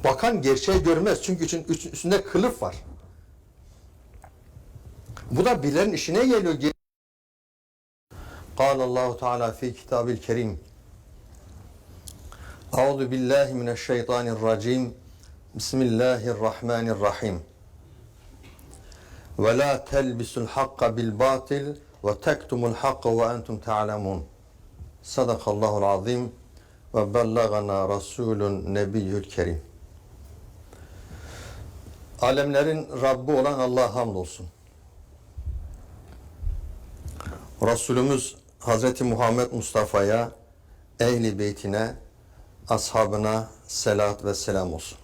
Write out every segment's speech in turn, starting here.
Bakan gerçeği görmez çünkü üstünde kılıf var. Bu da birilerinin işine geliyor. Allahu Teala fi kitabil kerim. Euzu billahi mineşşeytanirracim. Bismillahirrahmanirrahim. Ve la telbisul hakka bil batil ve tektumul hakka ve entum ta'lemun. Sadakallahul azim ve bellagana rasulun nebiyyül kerim. Alemlerin Rabbi olan Allah'a hamdolsun. Resulümüz Hazreti Muhammed Mustafa'ya, ehli beytine, ashabına selat ve selam olsun.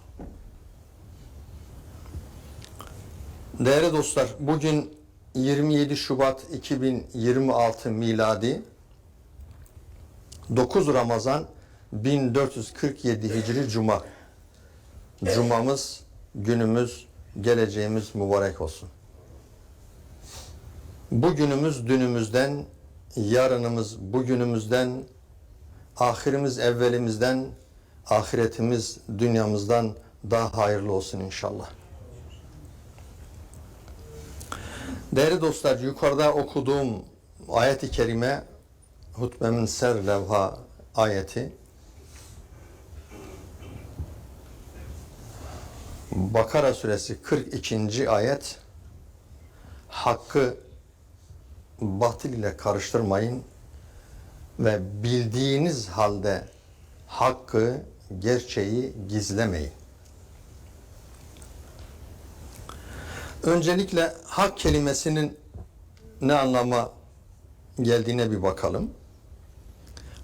Değerli dostlar, bugün 27 Şubat 2026 miladi, 9 Ramazan 1447 Hicri Cuma. Cumamız, günümüz, geleceğimiz mübarek olsun. Bugünümüz dünümüzden, yarınımız bugünümüzden, ahirimiz evvelimizden, ahiretimiz dünyamızdan daha hayırlı olsun inşallah. Değerli dostlar, yukarıda okuduğum ayet-i kerime, hutbemin serlevha ayeti, Bakara suresi 42. ayet, hakkı batıl ile karıştırmayın ve bildiğiniz halde hakkı, gerçeği gizlemeyin. Öncelikle hak kelimesinin ne anlama geldiğine bir bakalım.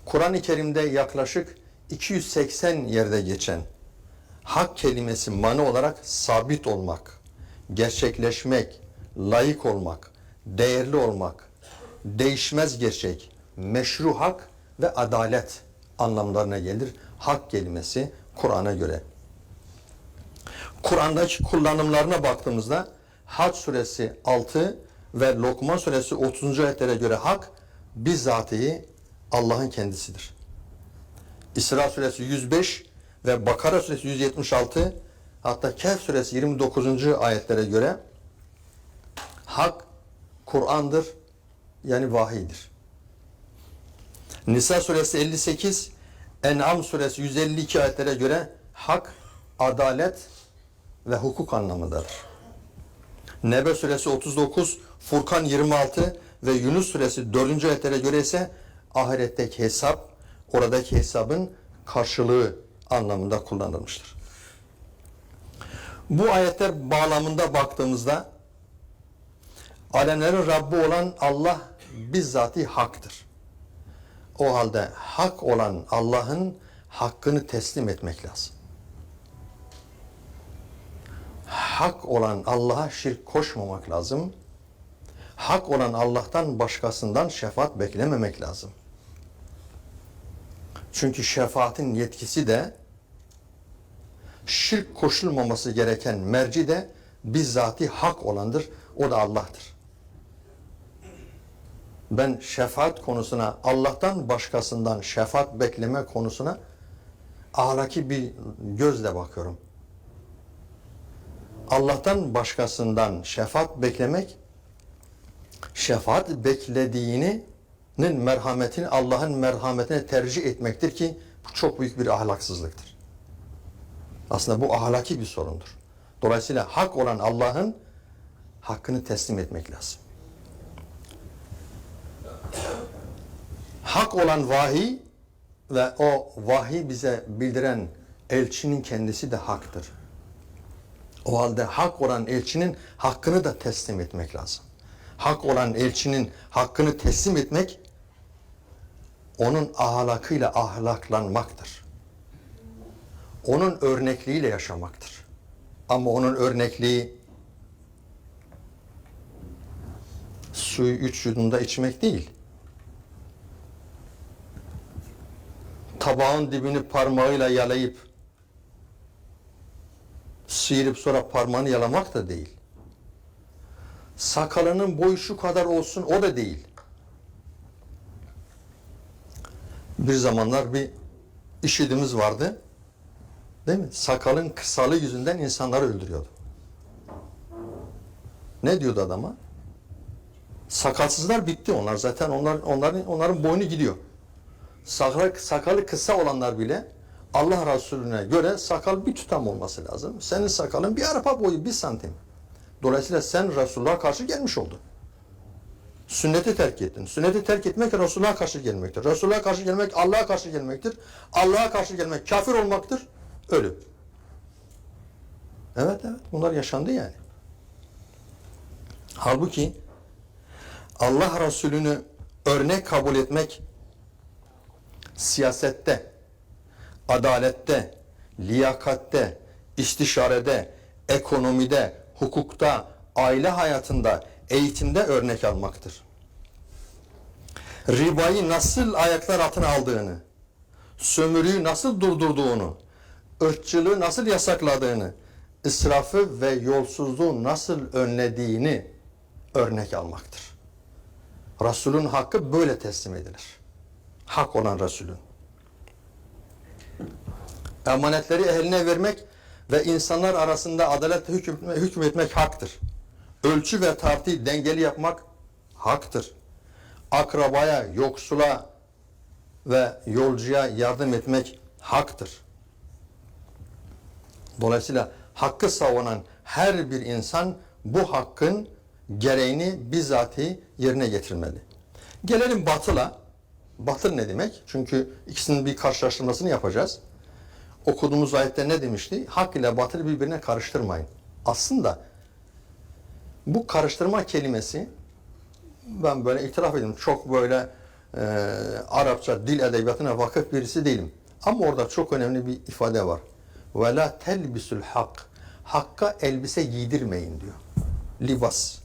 Kur'an-ı Kerim'de yaklaşık 280 yerde geçen hak kelimesi mani olarak sabit olmak, gerçekleşmek, layık olmak, değerli olmak, değişmez gerçek, meşru hak ve adalet anlamlarına gelir hak kelimesi Kur'an'a göre. Kur'an'daki kullanımlarına baktığımızda Hac suresi 6 ve Lokman suresi 30. ayetlere göre hak bizzatihi Allah'ın kendisidir. İsra suresi 105 ve Bakara suresi 176, hatta Kehf suresi 29. ayetlere göre hak Kur'an'dır, yani vahiydir. Nisa suresi 58, En'am suresi 152 ayetlere göre hak, adalet ve hukuk anlamındadır. Nebe suresi 39, Furkan 26 ve Yunus suresi 4. ayetlere göre ise ahiretteki hesap, oradaki hesabın karşılığı anlamında kullanılmıştır. Bu ayetler bağlamında baktığımızda alemlerin Rabbi olan Allah bizzati haktır. O halde hak olan Allah'ın hakkını teslim etmek lazım. Hak olan Allah'a şirk koşmamak lazım. Hak olan Allah'tan başkasından şefaat beklememek lazım. Çünkü şefaatin yetkisi de, şirk koşulmaması gereken merci de bizzati hak olandır. O da Allah'tır. Ben şefaat konusuna, Allah'tan başkasından şefaat bekleme konusuna ahlaki bir gözle bakıyorum. Allah'tan başkasından şefaat beklemek, şefaat beklediğinin merhametini Allah'ın merhametine tercih etmektir ki bu çok büyük bir ahlaksızlıktır. Aslında bu ahlaki bir sorundur. Dolayısıyla hak olan Allah'ın hakkını teslim etmek lazım. Hak olan vahiy ve o vahiy bize bildiren elçinin kendisi de haktır. O halde hak olan elçinin hakkını da teslim etmek lazım. Hak olan elçinin hakkını teslim etmek, onun ahlakıyla ahlaklanmaktır. Onun örnekliğiyle yaşamaktır. Ama onun örnekliği suyu 3 yudumda içmek değil. Tabağın dibini parmağıyla yalayıp sıyırıp sonra parmağını yalamak da değil. Sakalının boyu şu kadar olsun, o da değil. Bir zamanlar bir işidimiz vardı. Değil mi? Sakalın kısalığı yüzünden insanları öldürüyordu. Ne diyordu adama? Sakalsızlar bitti onlar. Zaten onların boynu gidiyor. Sakalı kısa olanlar bile Allah Resulüne göre sakal bir tutam olması lazım. Senin sakalın bir arpa boyu 1 santim. Dolayısıyla sen Resulullah'a karşı gelmiş oldun. Sünneti terk ettin. Sünneti terk etmek Resulullah'a karşı gelmektir. Resulullah'a karşı gelmek Allah'a karşı gelmektir. Allah'a karşı gelmek kafir olmaktır. Ölüm. Evet. Bunlar yaşandı yani. Halbuki Allah Resulü'nü örnek kabul etmek siyasette, adalette, liyakatte, istişarede, ekonomide, hukukta, aile hayatında, eğitimde örnek almaktır. Ribayı nasıl ayaklar altına aldığını, sömürüyü nasıl durdurduğunu, ırkçılığı nasıl yasakladığını, israfı ve yolsuzluğu nasıl önlediğini örnek almaktır. Resulün hakkı böyle teslim edilir. Hak olan Resulün. Emanetleri ehline vermek ve insanlar arasında adaletle hükmetmek haktır. Ölçü ve tartıyı dengeli yapmak haktır. Akrabaya, yoksula ve yolcuya yardım etmek haktır. Dolayısıyla hakkı savunan her bir insan bu hakkın gereğini bizatihi yerine getirmeli. Gelelim batıla. Batıl ne demek? Çünkü ikisinin bir karşılaştırmasını yapacağız. Okuduğumuz ayette ne demişti? Hak ile batılı birbirine karıştırmayın. Aslında bu karıştırma kelimesi, ben böyle itiraf edeyim, çok böyle Arapça dil edebiyatına vakıf birisi değilim. Ama orada çok önemli bir ifade var. وَلَا تَلْبِسُ الْحَقِّ Hakka elbise giydirmeyin diyor. Libas.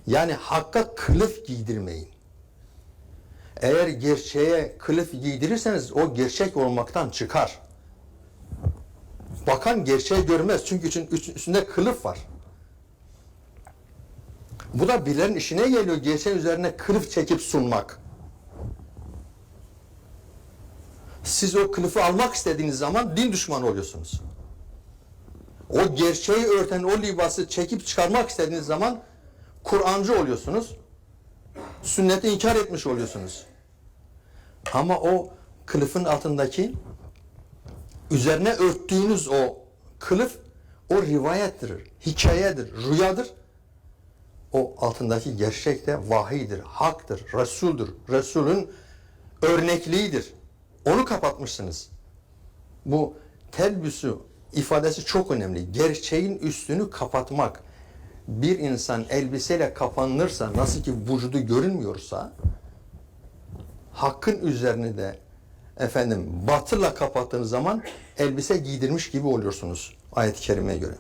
Yani hakka kılıf giydirmeyin. Eğer gerçeğe kılıf giydirirseniz o gerçek olmaktan çıkar. Bakan gerçeği görmez çünkü üstünde kılıf var. Bu da birilerinin işine geliyor, gerçeğin üzerine kılıf çekip sunmak. Siz o kılıfı almak istediğiniz zaman din düşmanı oluyorsunuz. O gerçeği örten o libası çekip çıkarmak istediğiniz zaman Kur'ancı oluyorsunuz. Sünneti inkar etmiş oluyorsunuz. Ama o kılıfın altındaki üzerine örttüğünüz o kılıf o rivayettir, hikayedir, rüyadır. O altındaki gerçek de vahiydir, haktır, Resul'dür. Resul'ün örnekliğidir. Onu kapatmışsınız. Bu telbüsü ifadesi çok önemli. Gerçeğin üstünü kapatmak. Bir insan elbiseyle kapanırsa, nasıl ki vücudu görünmüyorsa, hakkın üzerini de batılla kapattığınız zaman elbise giydirmiş gibi oluyorsunuz ayet-i kerimeye göre.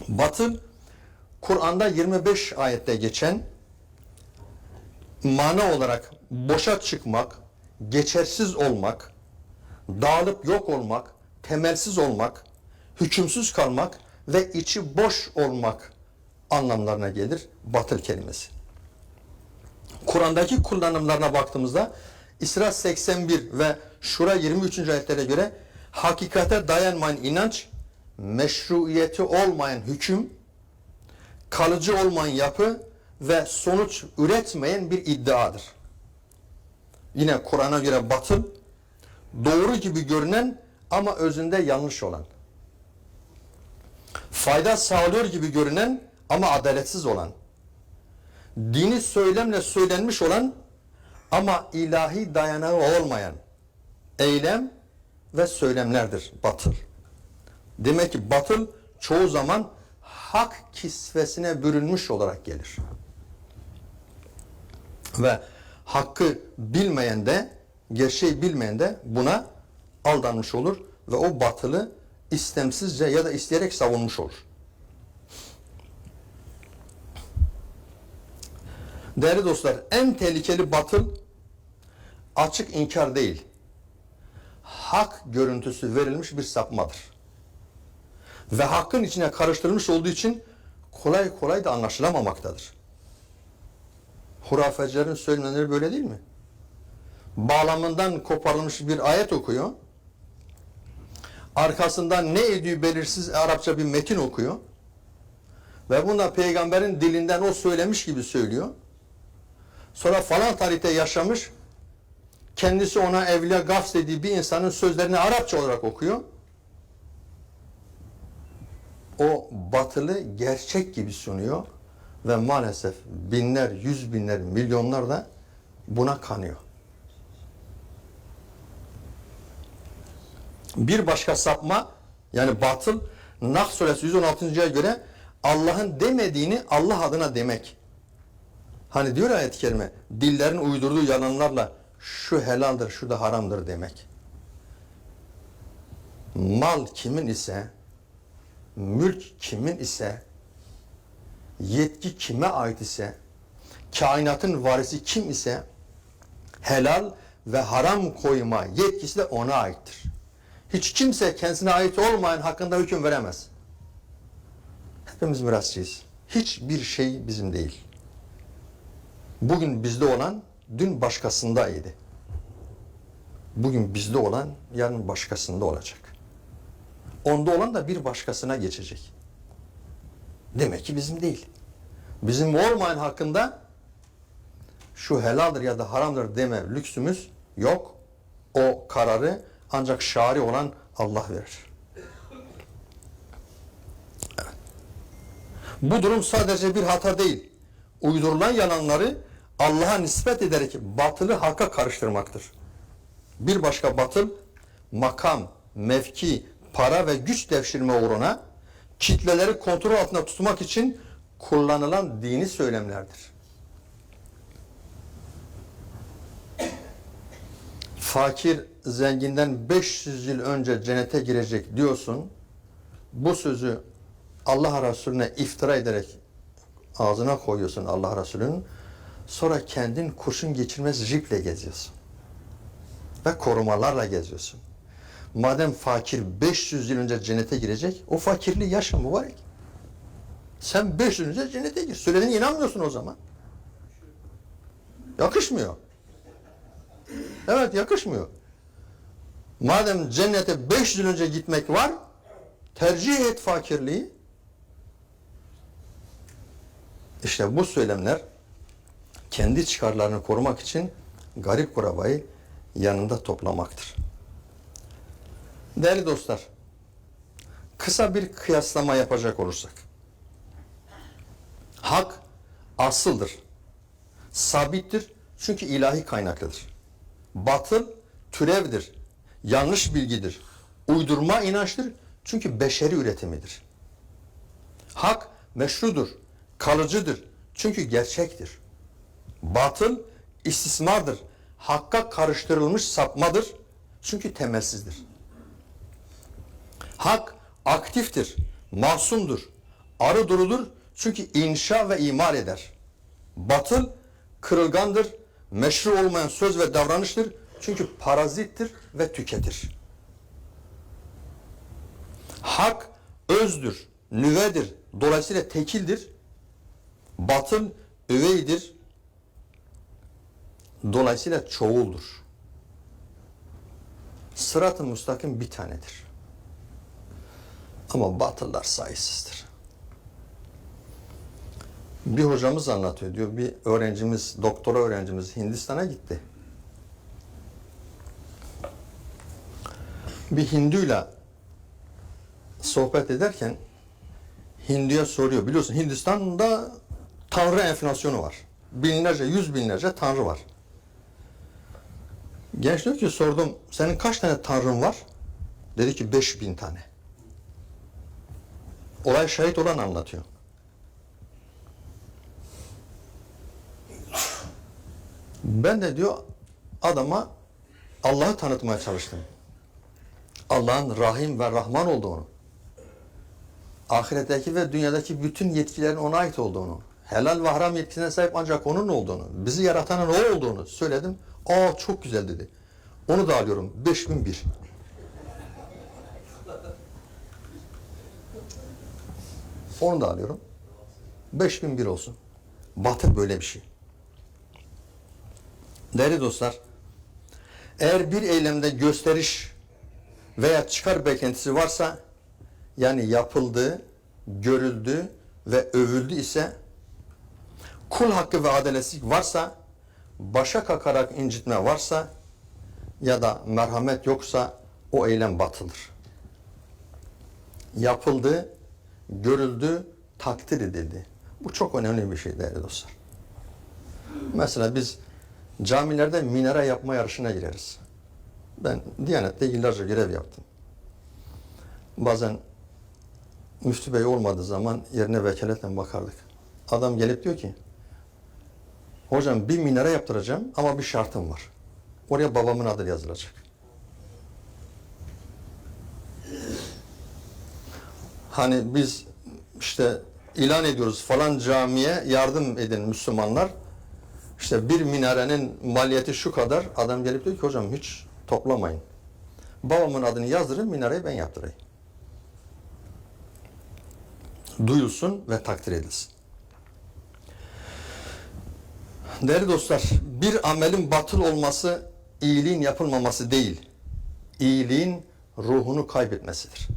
Batıl, Kur'an'da 25 ayette geçen mana olarak boşa çıkmak, geçersiz olmak, dağılıp yok olmak, temelsiz olmak, hükümsüz kalmak ve içi boş olmak anlamlarına gelir batıl kelimesi. Kur'an'daki kullanımlarına baktığımızda İsra 81 ve Şura 23. ayetlere göre hakikate dayanmayan inanç, meşruiyeti olmayan hüküm, kalıcı olmayan yapı ve sonuç üretmeyen bir iddiadır. Yine Kur'an'a göre batıl, doğru gibi görünen ama özünde yanlış olan. Fayda sağlıyor gibi görünen ama adaletsiz olan. Dini söylemle söylenmiş olan ama ilahi dayanağı olmayan eylem ve söylemlerdir batıl. Demek ki batıl çoğu zaman hak kisvesine bürünmüş olarak gelir. Ve hakkı bilmeyen de, gerçeği bilmeyen de buna aldanmış olur ve o batılı istemsizce ya da isteyerek savunmuş olur. Değerli dostlar, en tehlikeli batıl açık inkar değil, hak görüntüsü verilmiş bir sapmadır. Ve hakkın içine karıştırılmış olduğu için kolay kolay da anlaşılamamaktadır. Hurafecilerin söylemeleri böyle değil mi? Bağlamından koparılmış bir ayet okuyor. Arkasından ne ediyor belirsiz Arapça bir metin okuyor. Ve bunda peygamberin dilinden o söylemiş gibi söylüyor. Sonra falan tarihte yaşamış, kendisi ona Evliya Gafs dediği bir insanın sözlerini Arapça olarak okuyor. O batılı gerçek gibi sunuyor ve maalesef binler, yüz binler, milyonlar da buna kanıyor. Bir başka sapma, yani batıl, Nahl suresi 116.'ya göre Allah'ın demediğini Allah adına demek. Hani diyor ayet-i kerime, dillerin uydurduğu yalanlarla şu helaldir, şu da haramdır demek. Mal kimin ise, mülk kimin ise, yetki kime ait ise, kainatın varisi kim ise, helal ve haram koyma yetkisi de ona aittir. Hiç kimse kendisine ait olmayan hakkında hüküm veremez. Hepimiz mirasçıyız. Hiçbir şey bizim değil. Bugün bizde olan dün başkasındaydı. Bugün bizde olan yarın başkasında olacak. Onda olan da bir başkasına geçecek. Demek ki bizim değil. Bizim olmayan hakkında şu helaldir ya da haramdır deme lüksümüz yok. O kararı ancak şari olan Allah verir. Evet. Bu durum sadece bir hata değil. Uydurulan yalanları Allah'a nispet ederek batılı hakka karıştırmaktır. Bir başka batıl, makam, mevki, para ve güç devşirme uğruna kitleleri kontrol altında tutmak için kullanılan dini söylemlerdir. Fakir zenginden 500 yıl önce cennete girecek diyorsun. Bu sözü Allah Resulüne iftira ederek ağzına koyuyorsun Allah Resulü'nün. Sonra kendin kurşun geçirmez jiple geziyorsun. Ve korumalarla geziyorsun. Madem fakir 500 yıl önce cennete girecek, o fakirliği yaşa mübarek. Sen 500 yıl önce cennete gir. Söylediğine inanmıyorsun o zaman. Yakışmıyor. Evet, yakışmıyor. Madem cennete 500 yıl önce gitmek var, tercih et fakirliği. İşte bu söylemler kendi çıkarlarını korumak için garip kurabayı yanında toplamaktır. Değerli dostlar, kısa bir kıyaslama yapacak olursak, hak asıldır, sabittir çünkü ilahi kaynaklıdır. Batıl türevdir, yanlış bilgidir, uydurma inançtır çünkü beşeri üretimidir. Hak meşrudur, kalıcıdır çünkü gerçektir. Batıl istismardır, hakka karıştırılmış sapmadır çünkü temelsizdir. Hak aktiftir, masumdur, arı durudur çünkü inşa ve imar eder. Batıl kırılgandır, meşru olmayan söz ve davranıştır çünkü parazittir ve tüketir. Hak özdür, nüvedir, dolayısıyla tekildir. Batıl üveydir, dolayısıyla çoğuldur. Sırat-ı müstakim bir tanedir. Ama batıllar sayısızdır. Bir hocamız anlatıyor, diyor bir öğrencimiz, doktora öğrencimiz Hindistan'a gitti. Bir Hinduyla sohbet ederken Hindu'ya soruyor. Biliyorsun Hindistan'da tanrı enflasyonu var. Binlerce, yüz binlerce tanrı var. Genç diyor ki, sordum senin kaç tane tanrın var? Dedi ki 5000 tane. Olay şahit olan anlatıyor. Ben de diyor adama Allah'ı tanıtmaya çalıştım. Allah'ın Rahim ve Rahman olduğunu, ahiretteki ve dünyadaki bütün yetkilerin ona ait olduğunu, helal ve haram yetkisine sahip ancak onun olduğunu, bizi yaratanın o olduğunu söyledim. Aa çok güzel dedi. Onu da alıyorum. 5001. Onu da alıyorum. 5001 olsun. Batıl böyle bir şey. Değerli dostlar, eğer bir eylemde gösteriş veya çıkar beklentisi varsa, yani yapıldı, görüldü ve övüldü ise, kul hakkı ve adaletsizlik varsa, başa kakarak incitme varsa ya da merhamet yoksa o eylem batıldır. Yapıldı, görüldü, takdir edildi. Bu çok önemli bir şey değerli dostlar. Mesela biz camilerde minare yapma yarışına gireriz. Ben Diyanet'te yıllarca görev yaptım. Bazen müftü bey olmadığı zaman yerine vekaletle bakardık. Adam gelip diyor ki, hocam bir minare yaptıracağım ama bir şartım var. Oraya babamın adı yazılacak. Hani biz işte ilan ediyoruz falan camiye yardım edin Müslümanlar. İşte bir minarenin maliyeti şu kadar. Adam gelip diyor ki hocam hiç toplamayın. Babamın adını yazdırın, minareyi ben yaptırayım. Duyulsun ve takdir edilsin. Değerli dostlar, bir amelin batıl olması iyiliğin yapılmaması değil, iyiliğin ruhunu kaybetmesidir.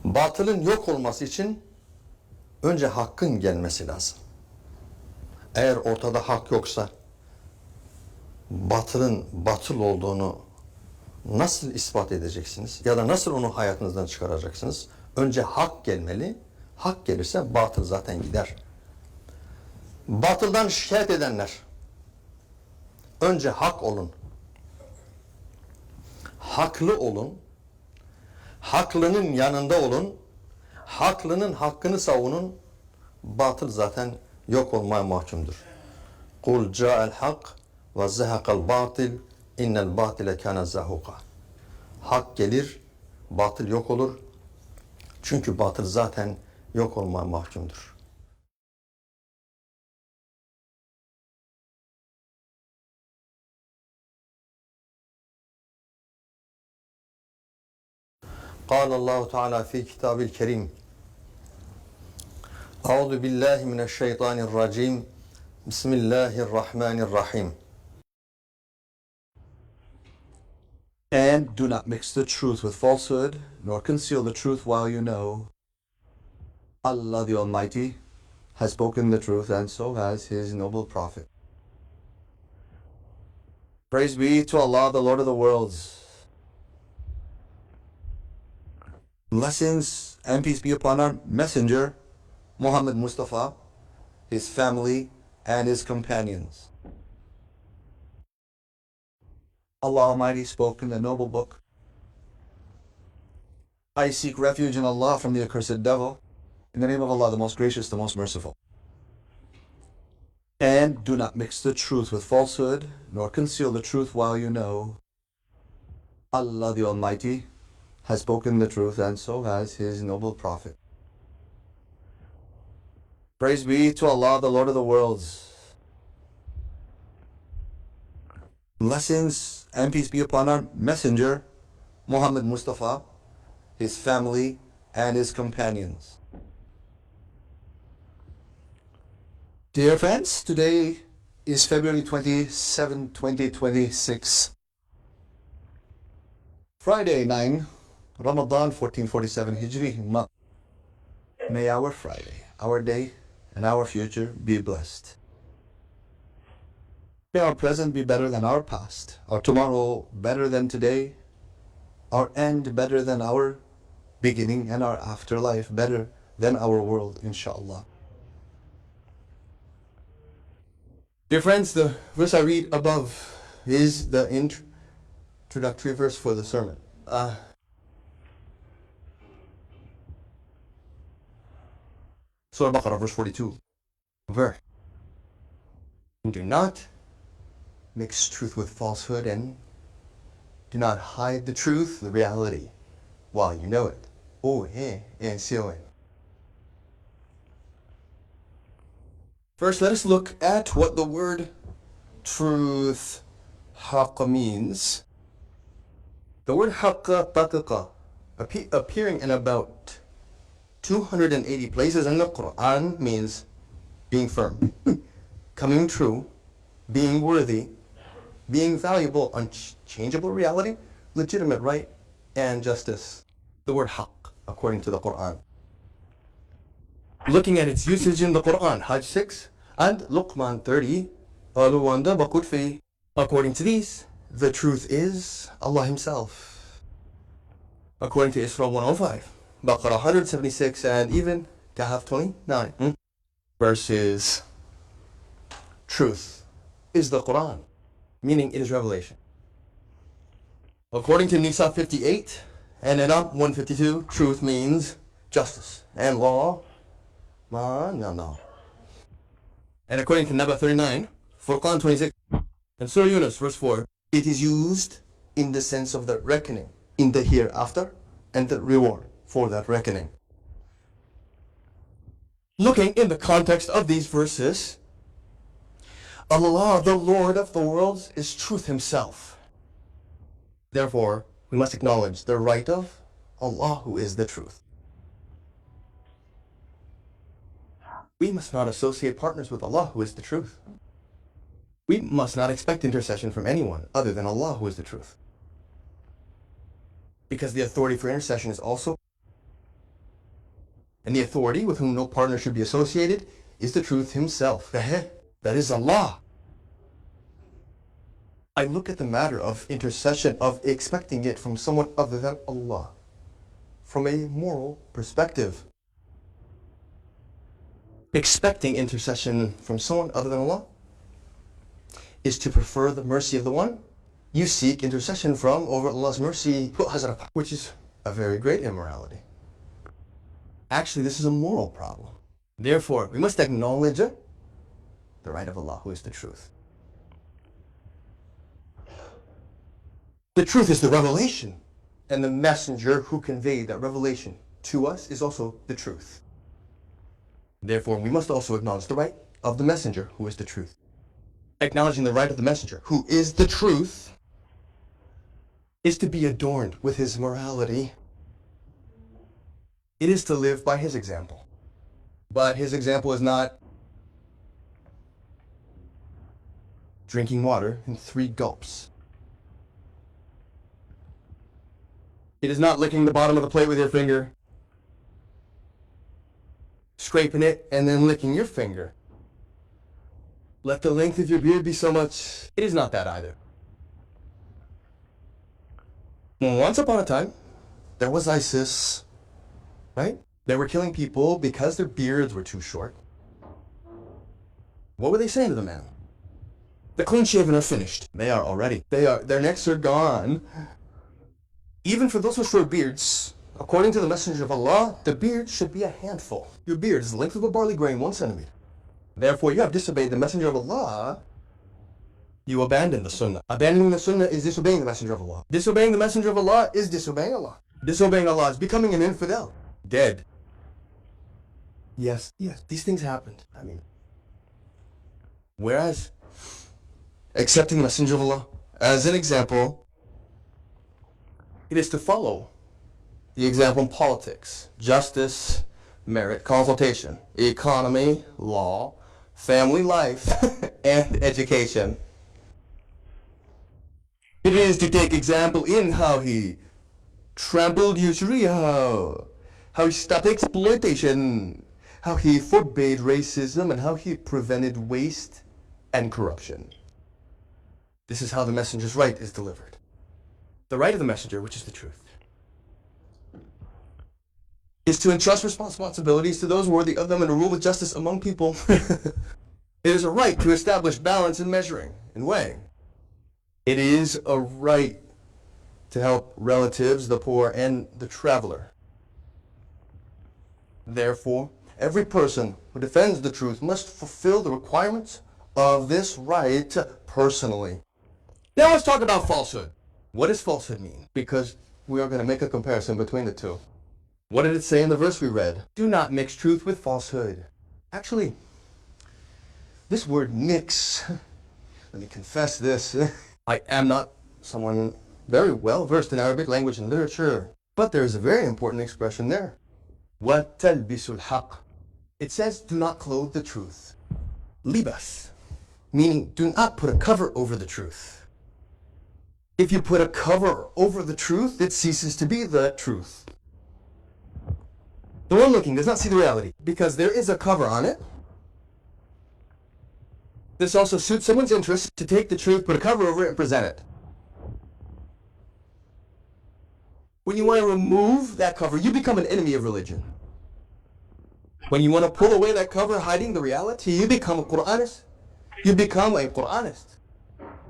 Batılın yok olması için önce hakkın gelmesi lazım. Eğer ortada hak yoksa, batılın batıl olduğunu nasıl ispat edeceksiniz? Ya da nasıl onu hayatınızdan çıkaracaksınız? Önce hak gelmeli. Hak gelirse batıl zaten gider. Batıldan şikayet edenler, önce hak olun. Haklı olun. Haklının yanında olun. Haklının hakkını savunun. Batıl zaten yok olmaya mahkumdur. Kul ca'el hak ve zehakal batil innel batile kana zahuka. Hak gelir, batıl yok olur. Çünkü batıl zaten yok olmaya mahkumdur. قال الله تعالى في كتاب الكريم أعوذ بالله من الشيطان الرجيم بسم الله الرحمن الرحيم. And do not mix the truth with falsehood, nor conceal the truth while you know Allah the Almighty has spoken the truth, and so has His noble Prophet. Praise be to Allah, the Lord of the worlds. Blessings and peace be upon our messenger, Muhammad Mustafa, his family, and his companions. Allah Almighty spoke in the noble book, I seek refuge in Allah from the accursed devil, in the name of Allah, the most gracious, the most merciful. And do not mix the truth with falsehood, nor conceal the truth while you know Allah the Almighty has spoken the truth, and so has His noble Prophet. Praise be to Allah, the Lord of the worlds. Blessings and peace be upon our messenger, Muhammad Mustafa, his family, and his companions. Dear friends, today is February 27, 2026. Friday 9, Ramadan 1447 Hijri month. May our Friday, our day, and our future be blessed. May our present be better than our past, our tomorrow better than today, our end better than our beginning, and our afterlife better than our world, inshallah. Dear friends, the verse I read above is the introductory verse for the sermon. Surah Al-Baqarah, verse 42. Verse. Do not mix truth with falsehood, and do not hide the truth, the reality, while you know it. First, let us look at what the word truth, haqq, means. The word haqq, appearing in about 280 places in the Quran, means being firm, coming true, being worthy, being valuable, unchangeable reality, legitimate right and justice. The word haqq, according to the Quran. Looking at its usage in the Quran, Hajj 6 and Luqman 30, Aluwanda Bakut fi. According to these, the truth is Allah Himself. According to Isra 105, Baqarah 176, and even Kahf 29, verses, truth is the Quran, meaning it is revelation. According to Nisa 58 and Anam 152, truth means justice and law. No. And according to Naba 39, Furqan 26, and Surah Yunus verse 4, it is used in the sense of the reckoning, in the hereafter, and the reward for that reckoning. Looking in the context of these verses, Allah, the Lord of the worlds, is truth Himself. Therefore, we must acknowledge the right of Allah, who is the truth. We must not associate partners with Allah, who is the truth. We must not expect intercession from anyone other than Allah, who is the truth. Because the authority for intercession is also, and the authority with whom no partner should be associated is the truth Himself. That is Allah. I look at the matter of intercession, of expecting it from someone other than Allah, from a moral perspective. Expecting intercession from someone other than Allah is to prefer the mercy of the one you seek intercession from over Allah's mercy, which is a very great immorality. Actually, this is a moral problem. Therefore, we must acknowledge the right of Allah, who is the truth. The truth is the revelation, and the messenger who conveyed that revelation to us is also the truth. Therefore, we must also acknowledge the right of the messenger, who is the truth. Acknowledging the right of the messenger, who is the truth, is to be adorned with his morality. It is to live by his example. But his example is not drinking water in 3 gulps. It is not licking the bottom of the plate with your finger, scraping it, and then licking your finger. Let the length of your beard be so much. It is not that either. Once upon a time, there was ISIS, right? They were killing people because their beards were too short. What were they saying to the man? The clean-shaven are finished. They are already. Their necks are gone. Even for those with short beards, according to the Messenger of Allah, the beard should be a handful. Your beard is the length of a barley grain, 1 centimeter. Therefore, you have disobeyed the Messenger of Allah. You abandon the Sunnah. Abandoning the Sunnah is disobeying the Messenger of Allah. Disobeying the Messenger of Allah is disobeying Allah. Disobeying Allah is becoming an infidel. Dead. Yes, these things happened. Whereas, accepting the Messenger of Allah as an example, it is to follow the example in politics, justice, merit, consultation, economy, law, family life, and education. It is to take example in how he trampled usury, how he stopped exploitation, how he forbade racism, and how he prevented waste and corruption. This is how the messenger's right is delivered. The right of the messenger, which is the truth, is to entrust responsibilities to those worthy of them and to rule with justice among people. It is a right to establish balance in measuring and weighing. It is a right to help relatives, the poor, and the traveler. Therefore, every person who defends the truth must fulfill the requirements of this right personally. Now let's talk about falsehood. What does falsehood mean? Because we are going to make a comparison between the two. What did it say in the verse we read? Do not mix truth with falsehood. Actually, this word mix, let me confess this. I am not someone very well versed in Arabic language and literature, but there's a very important expression there. وَتَلْبِسُ الْحَقِّ. It says, do not clothe the truth. Libas, meaning do not put a cover over the truth. If you put a cover over the truth, it ceases to be the truth. The one looking does not see the reality because there is a cover on it. This also suits someone's interest to take the truth, put a cover over it, and present it. When you want to remove that cover, you become an enemy of religion. When you want to pull away that cover hiding the reality, you become a Qur'anist. You become a Qur'anist.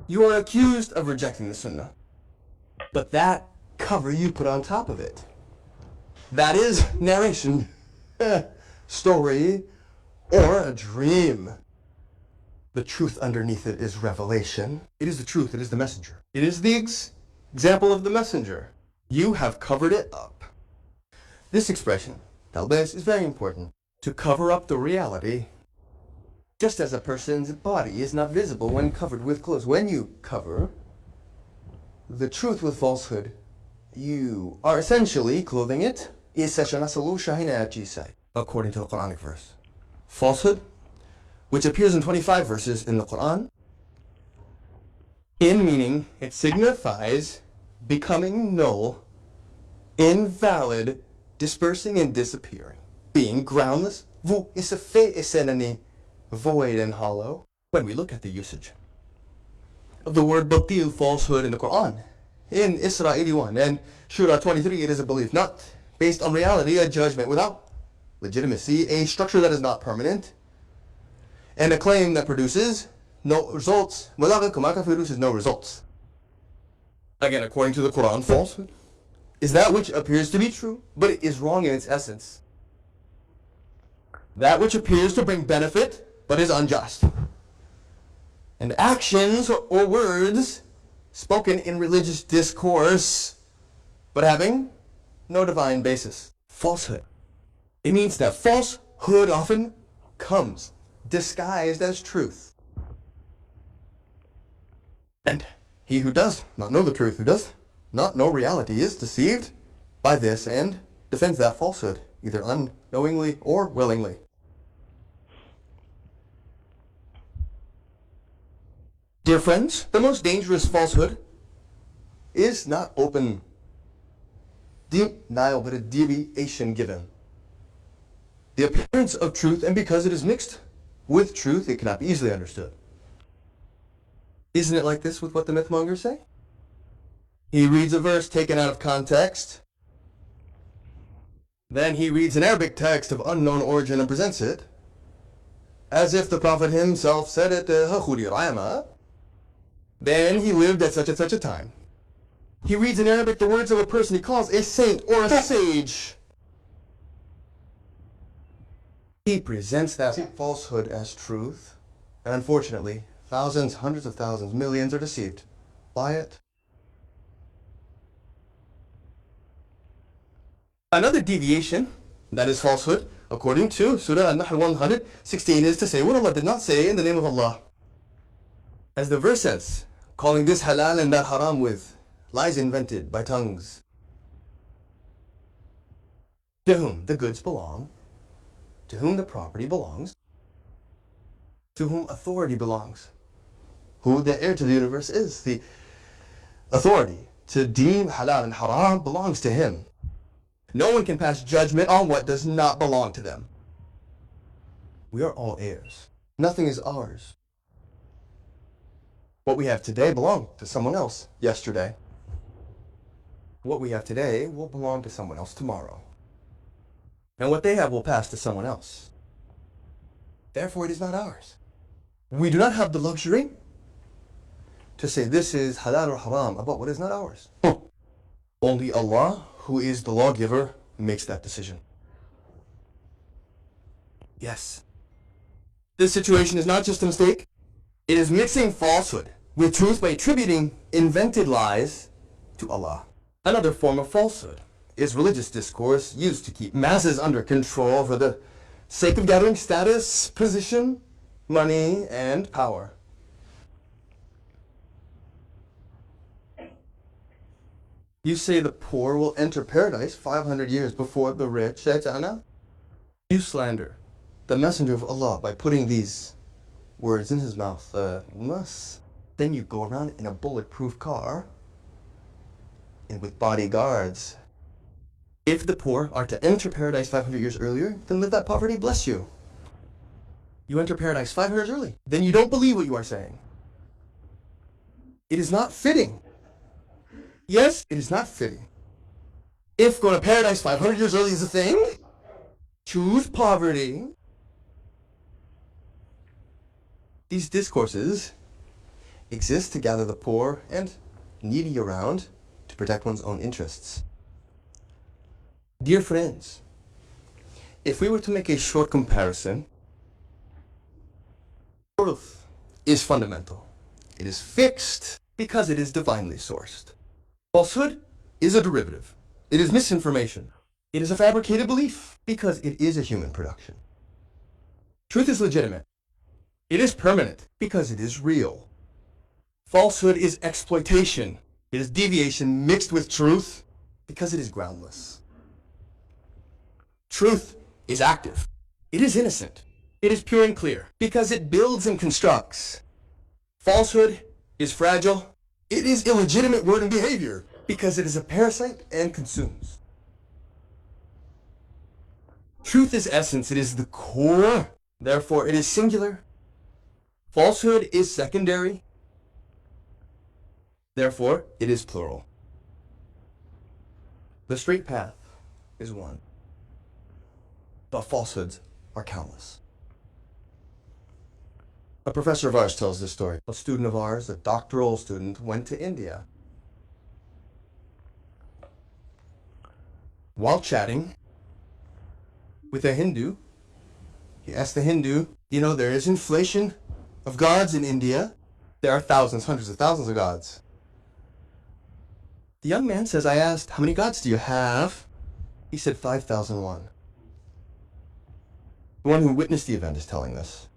You are accused of rejecting the Sunnah. But that cover you put on top of it, that is narration, story, or a dream. The truth underneath it is revelation. It is the truth. It is the messenger. It is the example of the messenger. You have covered it up. This expression, talbis, is very important. To cover up the reality, just as a person's body is not visible when covered with clothes. When you cover the truth with falsehood, you are essentially clothing it. According to the Quranic verse. Falsehood, which appears in 25 verses in the Quran, in meaning it signifies becoming null, invalid, dispersing and disappearing, being groundless, void and hollow. When we look at the usage of the word batil, falsehood, in the Quran, in Isra 81 and Shura 23, it is a belief not based on reality, a judgment without legitimacy, a structure that is not permanent, and a claim that produces no results. Produces no results. Again, according to the Quran, falsehood is that which appears to be true, but it is wrong in its essence. That which appears to bring benefit, but is unjust. And actions or words spoken in religious discourse, but having no divine basis. Falsehood. It means that falsehood often comes disguised as truth. And he who does not know the truth, who does not know reality, is deceived by this and defends that falsehood, either unknowingly or willingly. Dear friends, the most dangerous falsehood is not open denial, but a deviation given. The appearance of truth, and because it is mixed with truth, it cannot be easily understood. Isn't it like this with what the mythmongers say? He reads a verse taken out of context. Then he reads an Arabic text of unknown origin and presents it as if the Prophet himself said it. Then he lived at such and such a time. He reads in Arabic the words of a person he calls a saint or a sage. He presents that falsehood as truth, and unfortunately, thousands, hundreds of thousands, millions are deceived by it. Another deviation, that is falsehood, according to Surah An-Nahl 116, is to say what Allah did not say in the name of Allah. As the verse says, calling this halal and that haram with lies invented by tongues. To whom the goods belong, to whom the property belongs, to whom authority belongs, who the heir to the universe is. The authority to deem halal and haram belongs to him. No one can pass judgment on what does not belong to them. We are all heirs. Nothing is ours. What we have today belonged to someone else yesterday. What we have today will belong to someone else tomorrow. And what they have will pass to someone else. Therefore, it is not ours. We do not have the luxury to say this is halal or haram about what is not ours. Only Allah, who is the lawgiver, makes that decision. Yes. This situation is not just a mistake. It is mixing falsehood with truth by attributing invented lies to Allah. Another form of falsehood is religious discourse used to keep masses under control for the sake of gathering status, position, money, and power. You say the poor will enter paradise 500 years before the rich. Shaytana. You slander the messenger of Allah by putting these words in his mouth. Then you go around in a bulletproof car and with bodyguards. If the poor are to enter paradise 500 years earlier, then live that poverty, bless you. You enter paradise 500 years early, then you don't believe what you are saying. It is not fitting. Yes, it is not fitting. If going to paradise 500 years early is a thing, choose poverty. These discourses exist to gather the poor and needy around to protect one's own interests. Dear friends, if we were to make a short comparison, truth is fundamental. It is fixed because it is divinely sourced. Falsehood is a derivative. It is misinformation. It is a fabricated belief because it is a human production. Truth is legitimate. It is permanent because it is real. Falsehood is exploitation. It is deviation mixed with truth because it is groundless. Truth is active. It is innocent. It is pure and clear because it builds and constructs. Falsehood is fragile. It is illegitimate word and behavior because it is a parasite and consumes. Truth is essence. It is the core. Therefore, it is singular. Falsehood is secondary. Therefore, it is plural. The straight path is one, but falsehoods are countless. A professor of ours tells this story. A student of ours, a doctoral student, went to India. While chatting with a Hindu, he asked the Hindu, there is inflation of gods in India. There are thousands, hundreds of thousands of gods. The young man says, I asked, how many gods do you have? He said, 5,001. The one who witnessed the event is telling this.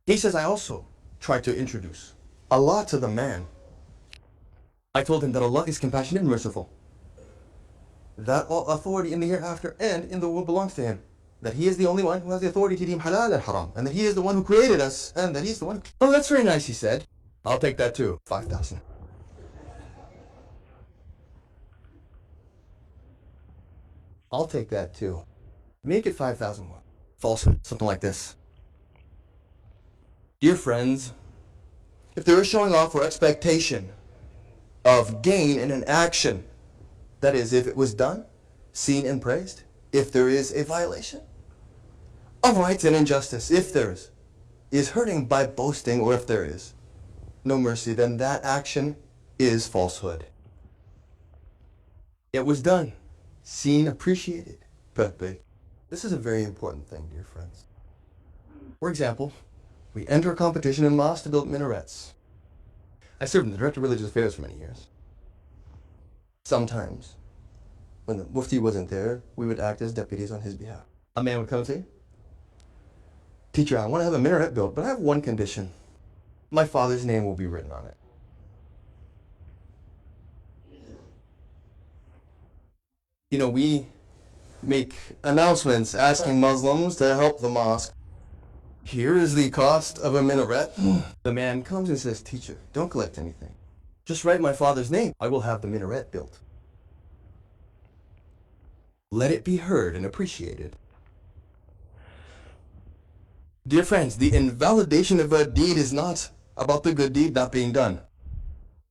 He says, I also tried to introduce Allah to the man. I told him that Allah is compassionate and merciful, that all authority in the hereafter and in the world belongs to Him, that He is the only one who has the authority to deem halal and haram, and that He is the one who created us, and that He's the one. Oh, that's very nice, he said. I'll take that too. 5,000. I'll take that too. Make it 5,001. Falsehood, something like this. Dear friends, if there is showing off or expectation of gain in an action, that is, if it was done, seen and praised, if there is a violation of rights and injustice, if there is hurting by boasting, or if there is no mercy, then that action is falsehood. It was done, seen, appreciated, perfect. This is a very important thing, dear friends. For example, we enter a competition in mosques to build minarets. I served in the Director of Religious Affairs for many years. Sometimes, when the Mufti wasn't there, we would act as deputies on his behalf. A man would come and say, Teacher, I want to have a minaret built, but I have one condition. My father's name will be written on it. We make announcements asking Muslims to help the mosque. Here is the cost of a minaret. The man comes and says, Teacher, don't collect anything. Just write my father's name. I will have the minaret built. Let it be heard and appreciated. Dear friends, the invalidation of a deed is not about the good deed not being done.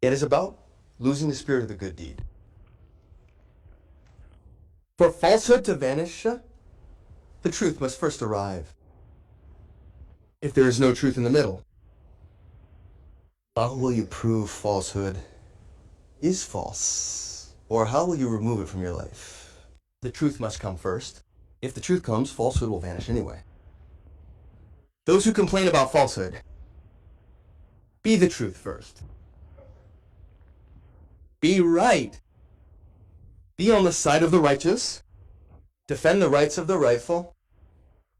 It is about losing the spirit of the good deed. For falsehood to vanish, the truth must first arrive. If there is no truth in the middle, how will you prove falsehood is false? Or how will you remove it from your life? The truth must come first. If the truth comes, falsehood will vanish anyway. Those who complain about falsehood, be the truth first. Be right. Be on the side of the righteous. Defend the rights of the rightful.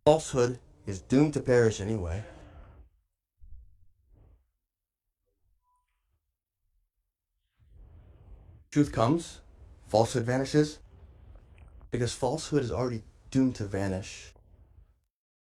Falsehood is doomed to perish anyway. Truth comes, falsehood vanishes, because falsehood is already doomed to vanish.